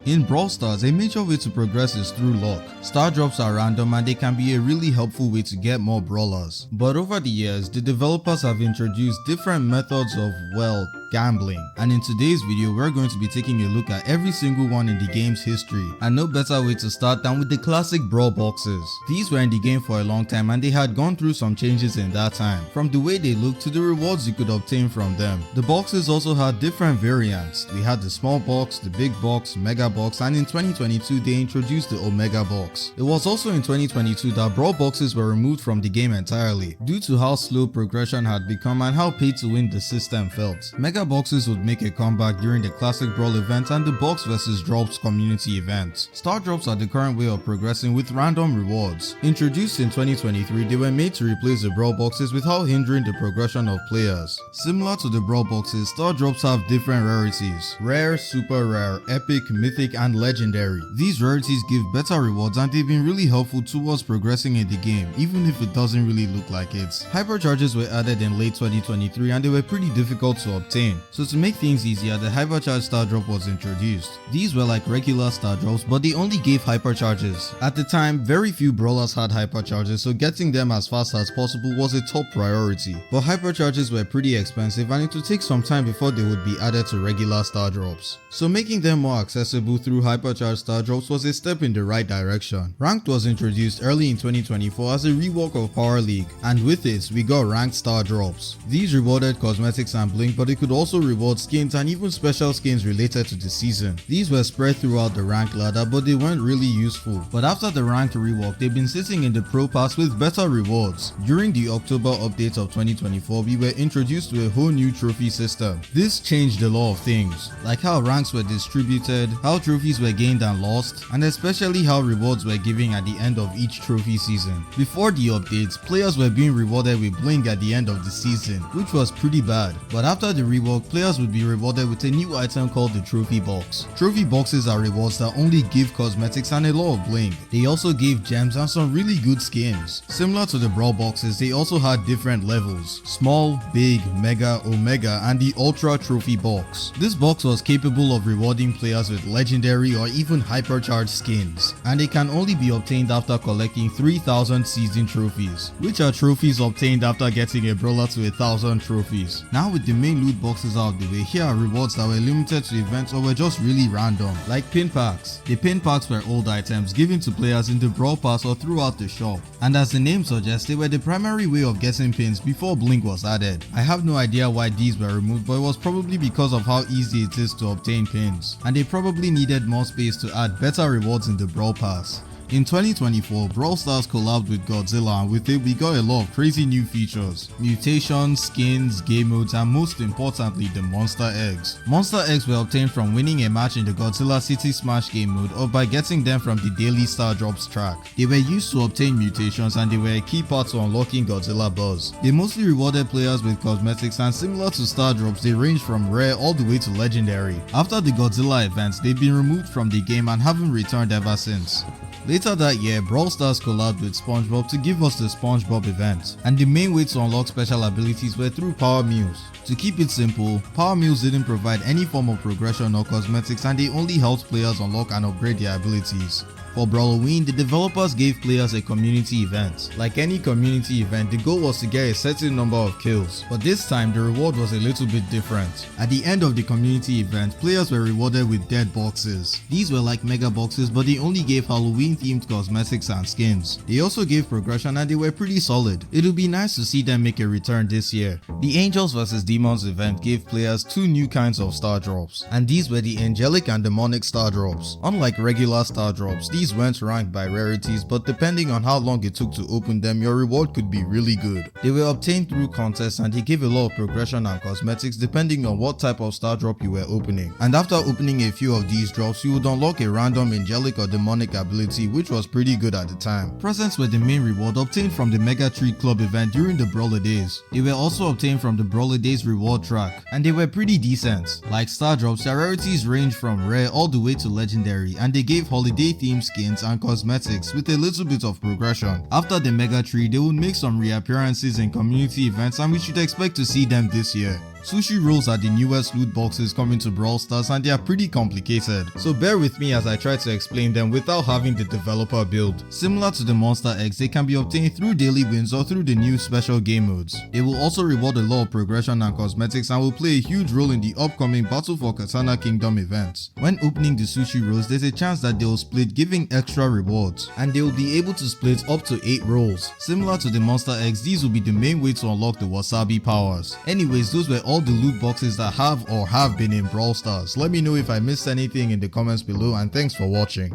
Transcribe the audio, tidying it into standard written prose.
In Brawl Stars, a major way to progress is through luck. Star drops are random and they can be a really helpful way to get more brawlers. But over the years, the developers have introduced different methods of, well, gambling. And in today's video, we're going to be taking a look at every single one in the game's history. And no better way to start than with the classic Brawl boxes. These were in the game for a long time and they had gone through some changes in that time. From the way they looked to the rewards you could obtain from them. The boxes also had different variants. They had the small box, the big box, mega box, and in 2022 they introduced the Omega box. It was also in 2022 that Brawl boxes were removed from the game entirely due to how slow progression had become and how pay to win the system felt. Mega boxes would make a comeback during the classic Brawl event and the box vs drops community event. Star drops are the current way of progressing with random rewards. Introduced in 2023, they were made to replace the Brawl boxes without hindering the progression of players. Similar to the Brawl boxes, Star drops have different rarities: rare, super rare, epic, mythic, and legendary. These rarities give better rewards and they've been really helpful towards progressing in the game, even if it doesn't really look like it. Hypercharges were added in late 2023 and they were pretty difficult to obtain. So to make things easier, the hypercharge star drop was introduced. These were like regular star drops, but they only gave hypercharges. At the time, very few brawlers had hypercharges, so getting them as fast as possible was a top priority. But hypercharges were pretty expensive and it would take some time before they would be added to regular star drops. So making them more accessible through hypercharge star drops was a step in the right direction. Ranked was introduced early in 2024 as a rework of Power League, and with it, we got ranked star drops. These rewarded cosmetics and blink, but it could also reward skins and even special skins related to the season. These were spread throughout the rank ladder, but they weren't really useful. But after the ranked rework, they've been sitting in the pro pass with better rewards. During the October update of 2024, we were introduced to a whole new trophy system. This changed a lot of things, like how ranks were distributed, how trophies were gained and lost, and especially how rewards were given at the end of each trophy season. Before the updates, players were being rewarded with blink at the end of the season, which was pretty bad. But after the rework, players would be rewarded with a new item called the trophy box. Trophy boxes are rewards that only give cosmetics and a lot of blink. They also gave gems and some really good skins. Similar to the Brawl boxes, they also had different levels: small, big, mega, omega, and the ultra trophy box. This box was capable of rewarding players with legendary or even hypercharged skins, and it can only be obtained after collecting 3,000 season trophies, which are trophies obtained after getting a brawler to 1,000 trophies. Now with the main loot boxes out of the way, here are rewards that were limited to events or were just really random, like pin packs. The pin packs were old items given to players in the Brawl Pass or throughout the shop, and as the name suggests, they were the primary way of getting pins before blink was added. I have no idea why these were removed, but it was probably because of how easy it is to obtain pins, and they probably needed more space to add better rewards in the Brawl Pass. In 2024, Brawl Stars collabed with Godzilla, and with it we got a lot of crazy new features: mutations, skins, game modes, and most importantly the monster eggs. Monster eggs were obtained from winning a match in the Godzilla City Smash game mode or by getting them from the daily star drops track. They were used to obtain mutations and they were a key part to unlocking Godzilla Buzz. They mostly rewarded players with cosmetics, and similar to star drops, they range from rare all the way to legendary. After the Godzilla events, they've been removed from the game and haven't returned ever since. Later that year, Brawl Stars collabed with SpongeBob to give us the SpongeBob event, and the main way to unlock special abilities were through power meals. To keep it simple, power meals didn't provide any form of progression or cosmetics, and they only helped players unlock and upgrade their abilities. For Brawloween, the developers gave players a community event. Like any community event, the goal was to get a certain number of kills, but this time the reward was a little bit different. At the end of the community event, players were rewarded with dead boxes. These were like mega boxes, but they only gave Halloween themed cosmetics and skins. They also gave progression and they were pretty solid. It would be nice to see them make a return this year. The Angels vs Demons event gave players two new kinds of star drops, and these were the angelic and demonic star drops. Unlike regular star drops, these weren't ranked by rarities, but depending on how long it took to open them, your reward could be really good. They were obtained through contests and they gave a lot of progression and cosmetics depending on what type of star drop you were opening. And after opening a few of these drops, you would unlock a random angelic or demonic ability, which was pretty good at the time. Presents were the main reward obtained from the Mega Treat Club event during the Brawler Days. They were also obtained from the Brawler Days reward track, and they were pretty decent. Like star drops, their rarities range from rare all the way to legendary, and they gave holiday themed skins and cosmetics with a little bit of progression. After the Mega Tree, they would make some reappearances in community events, and we should expect to see them this year. Sushi rolls are the newest loot boxes coming to Brawl Stars and they are pretty complicated, so bear with me as I try to explain them without having the developer build. Similar to the monster eggs, they can be obtained through daily wins or through the new special game modes. They will also reward a lot of progression and cosmetics and will play a huge role in the upcoming Battle for Katana Kingdom event. When opening the sushi rolls, there's a chance that they will split, giving extra rewards, and they will be able to split up to 8 rolls. Similar to the monster eggs, these will be the main way to unlock the wasabi powers. Anyways, those were all the loot boxes that have been in Brawl Stars. Let me know if I missed anything in the comments below, and thanks for watching.